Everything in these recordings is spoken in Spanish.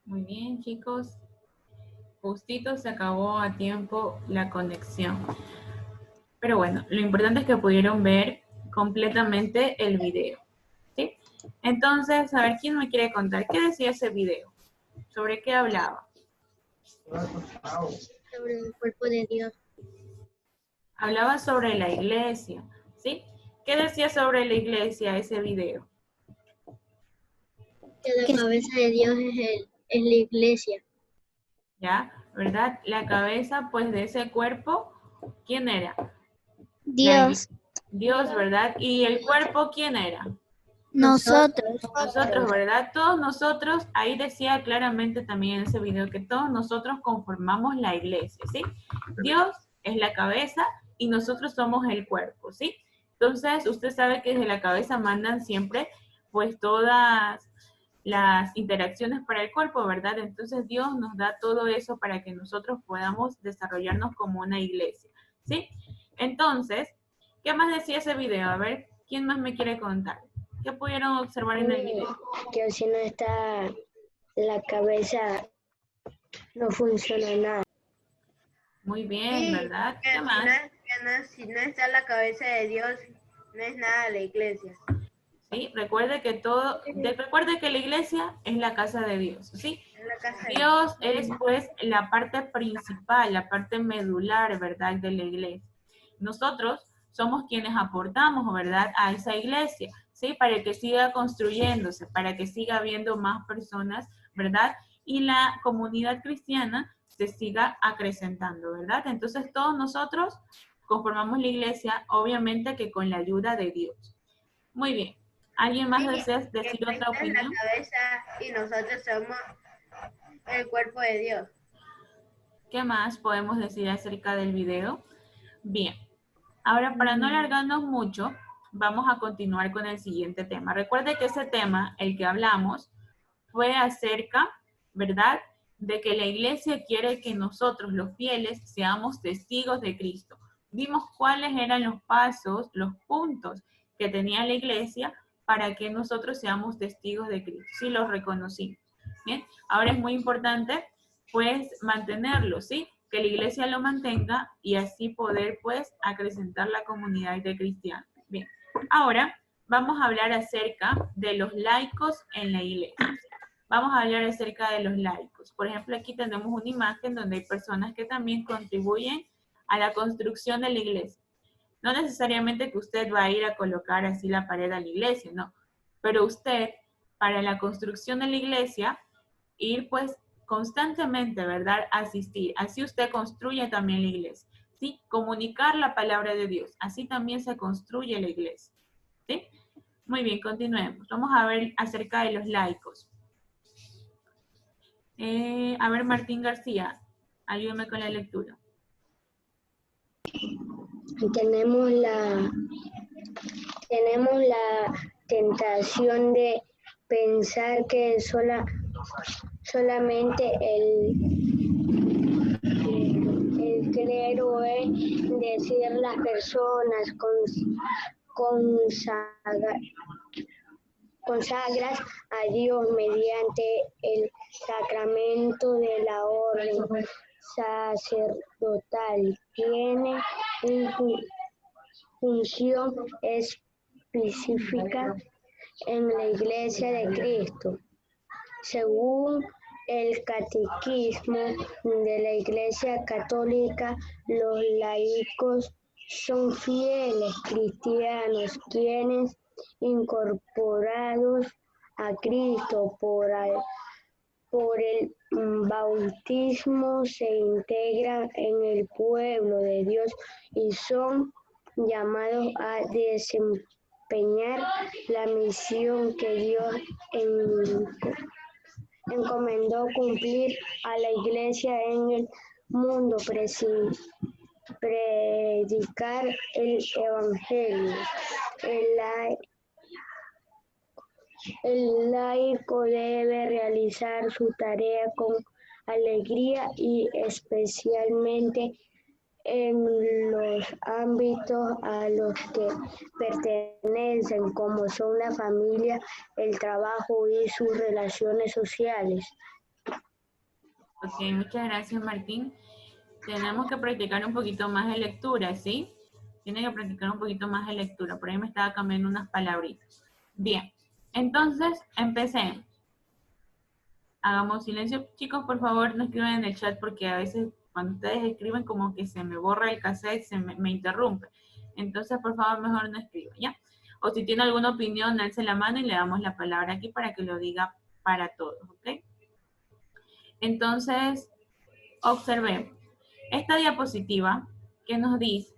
Muy bien, chicos. Justito se acabó a tiempo la conexión. Pero bueno, lo importante es que pudieron ver completamente el video. ¿Sí? Entonces, a ver, ¿quién me quiere contar? ¿Qué decía ese video? ¿Sobre qué hablaba? Sobre el cuerpo de Dios. Hablaba sobre la iglesia. ¿Sí? ¿Qué decía sobre la iglesia ese video? Que la cabeza de Dios es la iglesia. ¿Ya? ¿Verdad? La cabeza, pues, de ese cuerpo, ¿quién era? Dios. Dios, ¿verdad? ¿Y el cuerpo quién era? Nosotros. Nosotros, ¿verdad? Todos nosotros, ahí decía claramente también en ese video que todos nosotros conformamos la iglesia, ¿sí? Dios es la cabeza y nosotros somos el cuerpo, ¿sí? Entonces, usted sabe que desde la cabeza mandan siempre, pues, todas las interacciones para el cuerpo, ¿verdad? Entonces, Dios nos da todo eso para que nosotros podamos desarrollarnos como una iglesia, ¿sí? Entonces, ¿qué más decía ese video? A ver, ¿quién más me quiere contar? ¿Qué pudieron observar en el video? Que si no está la cabeza, no funciona nada. Muy bien, Sí, ¿verdad? que ¿Qué más? si no está la cabeza de Dios, no es nada la iglesia. Sí, recuerde que la iglesia es la casa de Dios, ¿sí? Es la casa de Dios. Dios es pues la parte principal, la parte medular, ¿verdad? De la iglesia. Nosotros somos quienes aportamos, ¿verdad? A esa iglesia, ¿sí? Para que siga construyéndose, para que siga habiendo más personas, ¿verdad? Y la comunidad cristiana se siga acrecentando, ¿verdad? Entonces todos nosotros conformamos la iglesia, obviamente que con la ayuda de Dios. Muy bien. ¿Alguien más Sí, desea que decir otra Cristo es la opinión? cabeza y nosotros somos el cuerpo de Dios. ¿Qué más podemos decir acerca del video? Bien, ahora para no alargarnos mucho, vamos a continuar con el siguiente tema. Recuerde que ese tema, el que hablamos, fue acerca, ¿verdad?, de que la iglesia quiere que nosotros, los fieles, seamos testigos de Cristo. Vimos cuáles eran los pasos, los puntos que tenía la iglesia para que nosotros seamos testigos de Cristo. Sí, los reconocimos. Bien, ahora es muy importante, pues, mantenerlo, ¿sí? Que la iglesia lo mantenga y así poder, pues, acrecentar la comunidad de cristianos. Bien, ahora vamos a hablar acerca de los laicos en la iglesia. Vamos a hablar acerca de los laicos. Por ejemplo, aquí tenemos una imagen donde hay personas que también contribuyen a la construcción de la iglesia. No necesariamente que usted va a ir a colocar así la pared a la iglesia, no. Pero usted, para la construcción de la iglesia, ir pues constantemente, ¿verdad? Asistir. Así usted construye también la iglesia. ¿Sí? Comunicar la palabra de Dios. Así también se construye la iglesia. ¿Sí? Muy bien, continuemos. Vamos a ver acerca de los laicos. A ver, Martín García, ayúdame con la lectura. Tenemos la tentación de pensar que solamente el clero es decir las personas consagras a Dios mediante el sacramento de la orden sacerdotal. Tiene una función específica en la Iglesia de Cristo. Según el Catecismo de la Iglesia Católica, los laicos son fieles cristianos quienes, incorporados a Cristo por el bautismo, se integran en el pueblo de Dios y son llamados a desempeñar la misión que Dios encomendó cumplir a la Iglesia en el mundo, predicar el Evangelio. El laico debe realizar su tarea con alegría y especialmente en los ámbitos a los que pertenecen, como son la familia, el trabajo y sus relaciones sociales. Ok, muchas gracias, Martín. Tenemos que practicar un poquito más de lectura, ¿sí? Tiene que practicar un poquito más de lectura. Por ahí me estaba cambiando unas palabritas. Bien, entonces empecemos. Hagamos silencio. Chicos, por favor, no escriban en el chat porque a veces cuando ustedes escriben como que se me borra el cassette, me interrumpe. Entonces, por favor, mejor no escriban, ¿ya? O si tiene alguna opinión, alce la mano y le damos la palabra aquí para que lo diga para todos, ¿ok? Entonces, observemos. Esta diapositiva que nos dice,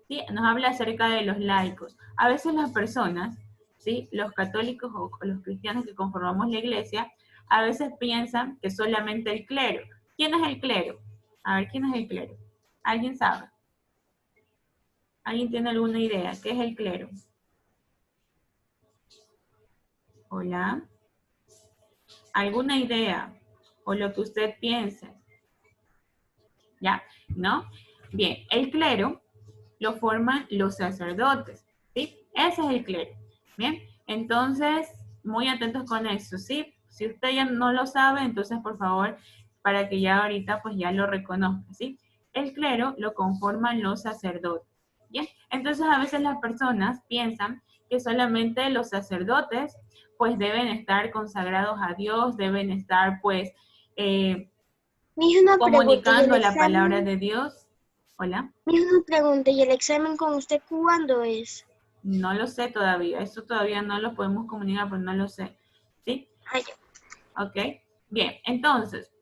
¿sí? Nos habla acerca de los laicos. A veces las personas, ¿sí? Los católicos o los cristianos que conformamos la iglesia, a veces piensan que solamente el clero. ¿Quién es el clero? A ver, ¿quién es el clero? ¿Alguien sabe? ¿Alguien tiene alguna idea? ¿Qué es el clero? Hola. ¿Alguna idea? O lo que usted piense. ¿Ya? ¿No? Bien, el clero lo forman los sacerdotes, ¿sí? Ese es el clero, ¿bien? Entonces, muy atentos con eso, ¿sí? Si usted ya no lo sabe, entonces, por favor, para que ya ahorita, pues ya lo reconozca, ¿sí? El clero lo conforman los sacerdotes, ¿bien? Entonces, a veces las personas piensan que solamente los sacerdotes, pues, deben estar consagrados a Dios, deben estar, pues, Me hizo una pregunta, ¿y el comunicando la palabra examen? de Dios. Hola. Me hizo una pregunta, ¿y el examen con usted cuándo es? No lo sé todavía, eso todavía no lo podemos comunicar, pero no lo sé. ¿Sí? Ay, Ok. Bien, entonces,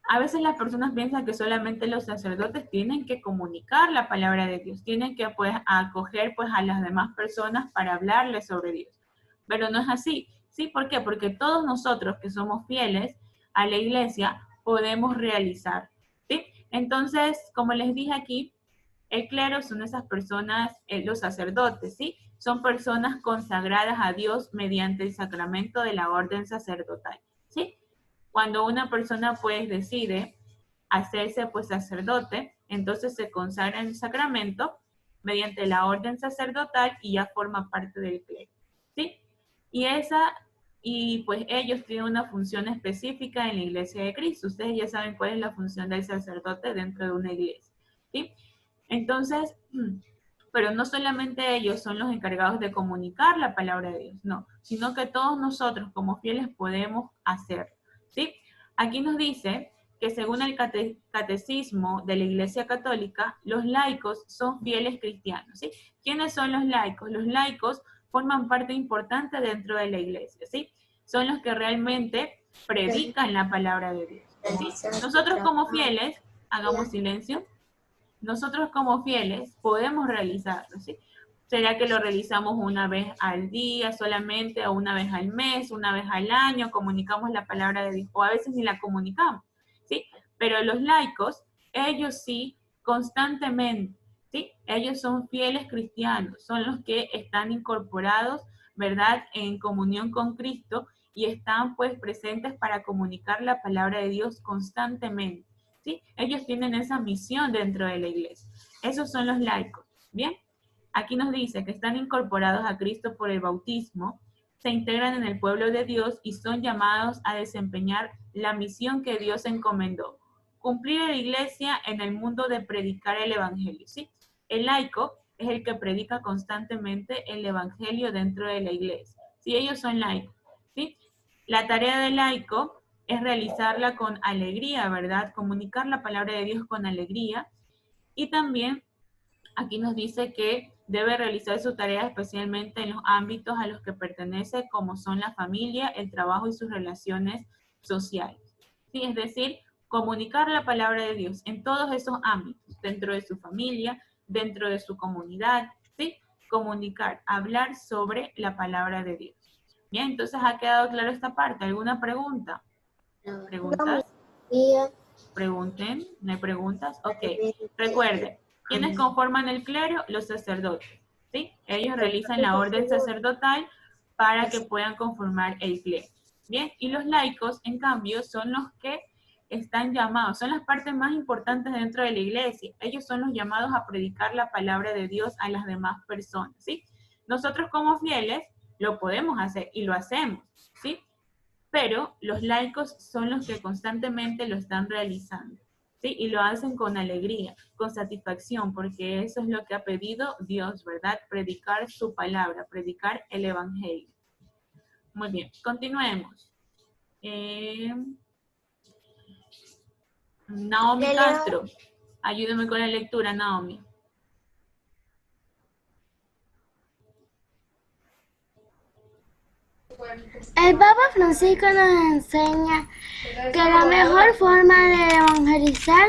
a veces las personas piensan que solamente los sacerdotes tienen que comunicar la palabra de Dios, tienen que pues acoger pues a las demás personas para hablarles sobre Dios. Pero no es así. ¿Sí? ¿Por qué? Porque todos nosotros que somos fieles a la iglesia podemos realizar. ¿Sí? Entonces, como les dije aquí, el clero son esas personas, los sacerdotes, ¿sí? Son personas consagradas a Dios mediante el sacramento de la orden sacerdotal, ¿sí? Cuando una persona pues decide hacerse pues sacerdote, entonces se consagra en el sacramento mediante la orden sacerdotal y ya forma parte del clero, ¿sí? Y pues ellos tienen una función específica en la iglesia de Cristo. Ustedes ya saben cuál es la función del sacerdote dentro de una iglesia, ¿sí? Entonces, pero no solamente ellos son los encargados de comunicar la palabra de Dios, no, sino que todos nosotros como fieles podemos hacerlo, ¿sí? Aquí nos dice que según el catecismo de la Iglesia Católica, los laicos son fieles cristianos, ¿sí? ¿Quiénes son los laicos? Los laicos forman parte importante dentro de la Iglesia, ¿sí? Son los que realmente predican la palabra de Dios, ¿sí? Nosotros como fieles, hagamos silencio. Nosotros como fieles podemos realizarlo, ¿sí? ¿Será que lo realizamos una vez al día solamente, o una vez al mes, una vez al año, comunicamos la palabra de Dios, o a veces ni la comunicamos, ¿sí? Pero los laicos, ellos sí, constantemente, ¿sí? Ellos son fieles cristianos, son los que están incorporados, ¿verdad?, en comunión con Cristo y están pues presentes para comunicar la palabra de Dios constantemente. ¿Sí? Ellos tienen esa misión dentro de la iglesia. Esos son los laicos. Bien, aquí nos dice que están incorporados a Cristo por el bautismo, se integran en el pueblo de Dios y son llamados a desempeñar la misión que Dios encomendó. Cumplir en la iglesia en el mundo de predicar el evangelio. ¿Sí? El laico es el que predica constantemente el evangelio dentro de la iglesia. ¿Sí? Ellos son laicos. ¿Sí? La tarea del laico es realizarla con alegría, ¿verdad? Comunicar la palabra de Dios con alegría. Y también aquí nos dice que debe realizar su tarea especialmente en los ámbitos a los que pertenece, como son la familia, el trabajo y sus relaciones sociales. ¿Sí? Es decir, comunicar la palabra de Dios en todos esos ámbitos, dentro de su familia, dentro de su comunidad, ¿sí? Comunicar, hablar sobre la palabra de Dios. Bien, entonces ha quedado claro esta parte. ¿Alguna pregunta? ¿Preguntas? Pregunten, ¿no hay preguntas? Ok, recuerden, ¿quiénes conforman el clero? Los sacerdotes, ¿sí? Ellos realizan la orden sacerdotal para que puedan conformar el clero. Bien, y los laicos, en cambio, son los que están llamados, son las partes más importantes dentro de la iglesia. Ellos son los llamados a predicar la palabra de Dios a las demás personas, ¿sí? Nosotros como fieles lo podemos hacer y lo hacemos, ¿sí? pero los laicos son los que constantemente lo están realizando, ¿sí? Y lo hacen con alegría, con satisfacción, porque eso es lo que ha pedido Dios, ¿verdad? Predicar su palabra, predicar el evangelio. Muy bien, continuemos. Naomi Castro, ayúdame con la lectura, Naomi. El Papa Francisco nos enseña que la mejor forma de evangelizar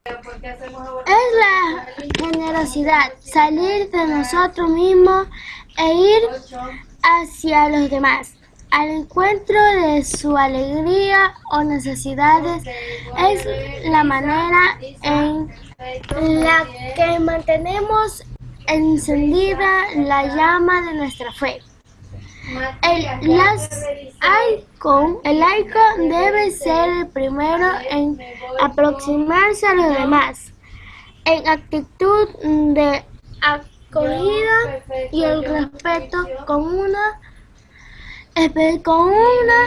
es la generosidad, salir de nosotros mismos e ir hacia los demás, al encuentro de su alegría o necesidades. Es la manera en la que mantenemos encendida la llama de nuestra fe. El laico debe ser el primero en aproximarse a los demás, en actitud de acogida y el respeto con una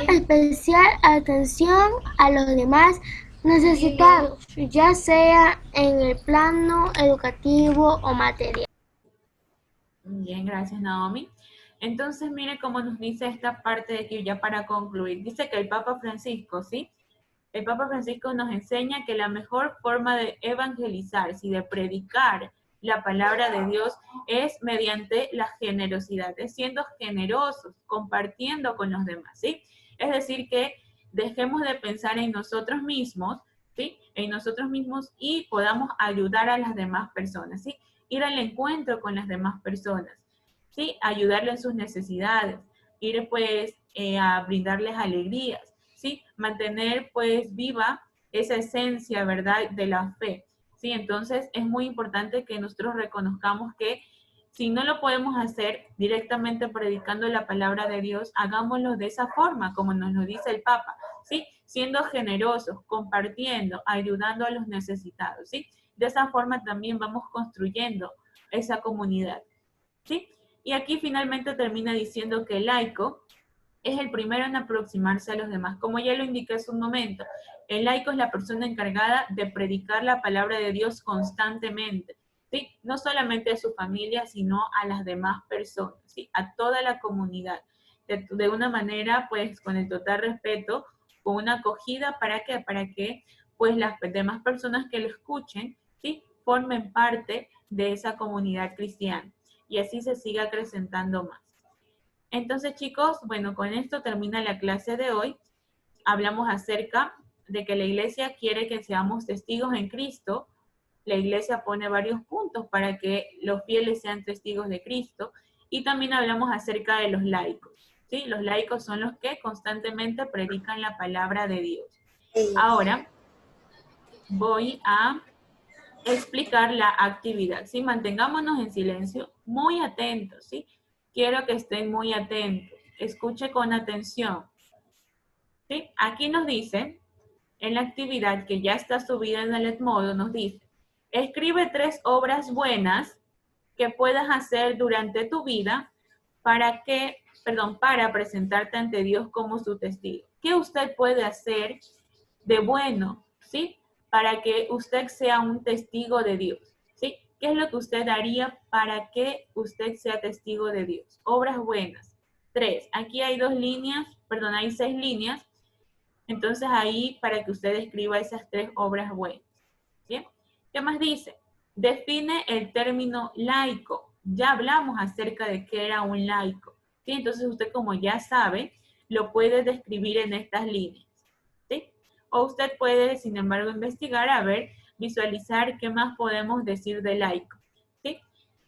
especial atención a los demás necesitados, ya sea en el plano educativo o material. Bien, gracias, Naomi. Entonces, mire cómo nos dice esta parte de aquí, ya para concluir. Dice que el Papa Francisco, ¿sí? El Papa Francisco nos enseña que la mejor forma de evangelizar, ¿sí? De predicar la palabra de Dios es mediante la generosidad, es siendo generosos, compartiendo con los demás, ¿sí? Es decir, que dejemos de pensar en nosotros mismos, ¿sí? En nosotros mismos y podamos ayudar a las demás personas, ¿sí? Ir al encuentro con las demás personas, ¿sí? Ayudarles en sus necesidades, ir pues a brindarles alegrías, ¿sí? Mantener pues viva esa esencia, ¿verdad? De la fe, ¿sí? Entonces es muy importante que nosotros reconozcamos que si no lo podemos hacer directamente predicando la palabra de Dios, hagámoslo de esa forma, como nos lo dice el Papa, ¿sí? Siendo generosos, compartiendo, ayudando a los necesitados, ¿sí? De esa forma también vamos construyendo esa comunidad, ¿sí? Y aquí finalmente termina diciendo que el laico es el primero en aproximarse a los demás. Como ya lo indiqué hace un momento, el laico es la persona encargada de predicar la palabra de Dios constantemente, ¿sí? No solamente a su familia, sino a las demás personas, ¿sí? A toda la comunidad. De una manera, pues, con el total respeto, con una acogida, ¿para qué? Para que, pues, las demás personas que lo escuchen, ¿sí? Formen parte de esa comunidad cristiana y así se siga acrecentando más. Entonces, chicos, bueno, con esto termina la clase de hoy. Hablamos acerca de que la iglesia quiere que seamos testigos en Cristo. La iglesia pone varios puntos para que los fieles sean testigos de Cristo. Y también hablamos acerca de los laicos, ¿sí? Los laicos son los que constantemente predican la palabra de Dios. Ahora voy a explicar la actividad, ¿sí? Mantengámonos en silencio, muy atentos, ¿sí? Quiero que estén muy atentos. Escuche con atención. ¿Sí? Aquí nos dice, en la actividad que ya está subida en el Edmodo, nos dice, escribe 3 obras buenas que puedas hacer durante tu vida para presentarte ante Dios como su testigo. ¿Qué usted puede hacer de bueno, ¿sí? Para que usted sea un testigo de Dios, ¿sí? ¿Qué es lo que usted haría para que usted sea testigo de Dios? Obras buenas. 3. Aquí hay 6 líneas. Entonces ahí para que usted escriba esas 3 obras buenas. ¿Bien? ¿Qué más dice? Define el término laico. Ya hablamos acerca de qué era un laico. ¿Sí? Entonces usted, como ya sabe, lo puede describir en estas líneas. ¿Sí? O usted puede, sin embargo, investigar, a ver, visualizar qué más podemos decir de laico. ¿Sí?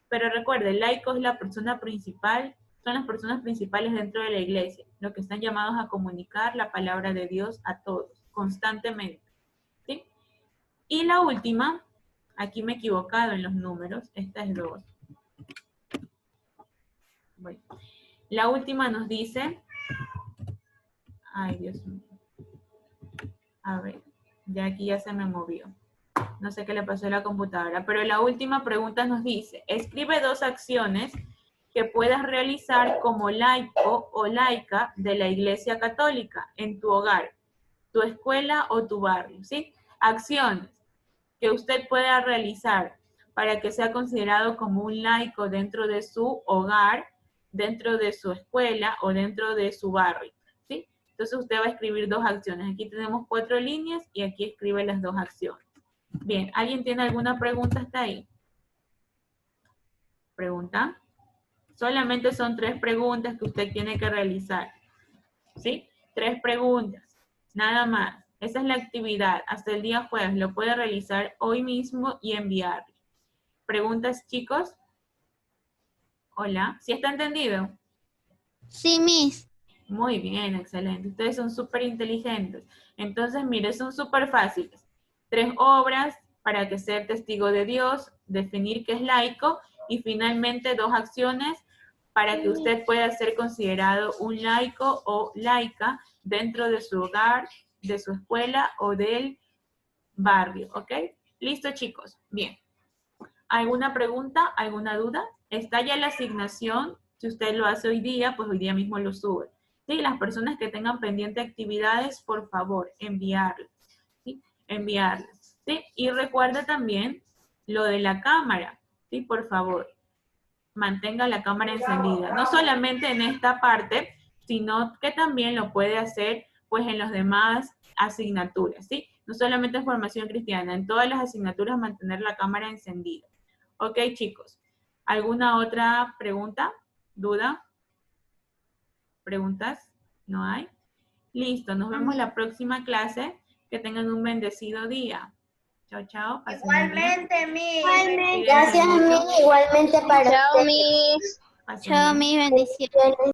Pero recuerde, el laico es la persona principal, son las personas principales dentro de la iglesia, los que están llamados a comunicar la palabra de Dios a todos, constantemente. ¿Sí? Y la última, aquí me he equivocado en los números, esta es 2. Bueno, la última nos dice, ay Dios mío, a ver, ya aquí ya se me movió. No sé qué le pasó a la computadora, pero la última pregunta nos dice, escribe 2 acciones que puedas realizar como laico o laica de la Iglesia Católica en tu hogar, tu escuela o tu barrio, ¿sí? Acciones que usted pueda realizar para que sea considerado como un laico dentro de su hogar, dentro de su escuela o dentro de su barrio, ¿sí? Entonces usted va a escribir 2 acciones. Aquí tenemos 4 líneas y aquí escribe las 2 acciones. Bien, ¿alguien tiene alguna pregunta hasta ahí? ¿Pregunta? Solamente son 3 preguntas que usted tiene que realizar, ¿sí? 3 preguntas, nada más. Esa es la actividad. Hasta el día jueves lo puede realizar hoy mismo y enviar. ¿Preguntas, chicos? Hola, ¿sí está entendido? Sí, Miss. Muy bien, excelente. Ustedes son súper inteligentes. Entonces, mire, son súper fáciles. 3 obras para que sea testigo de Dios, definir qué es laico y finalmente 2 acciones para que usted pueda ser considerado un laico o laica dentro de su hogar, de su escuela o del barrio, ¿ok? ¿Listo, chicos? Bien. ¿Alguna pregunta? ¿Alguna duda? Está ya la asignación. Si usted lo hace hoy día, pues hoy día mismo lo sube. ¿Sí? Las personas que tengan pendiente actividades, por favor, enviarlas. ¿Sí? Enviarlas. ¿Sí? Y recuerda también lo de la cámara. ¿Sí? Por favor, mantenga la cámara encendida. No solamente en esta parte, sino que también lo puede hacer pues en las demás asignaturas. ¿Sí? No solamente en formación cristiana, en todas las asignaturas mantener la cámara encendida. Ok, chicos. ¿Alguna otra pregunta? ¿Duda? ¿Preguntas? ¿No hay? Listo, nos vemos la próxima clase. Que tengan un bendecido día. Chao, chao. Igualmente, Miss. Gracias, Miss. Igualmente para Chao, usted. Miss. Pasen Chao, bien. Miss. Bendiciones.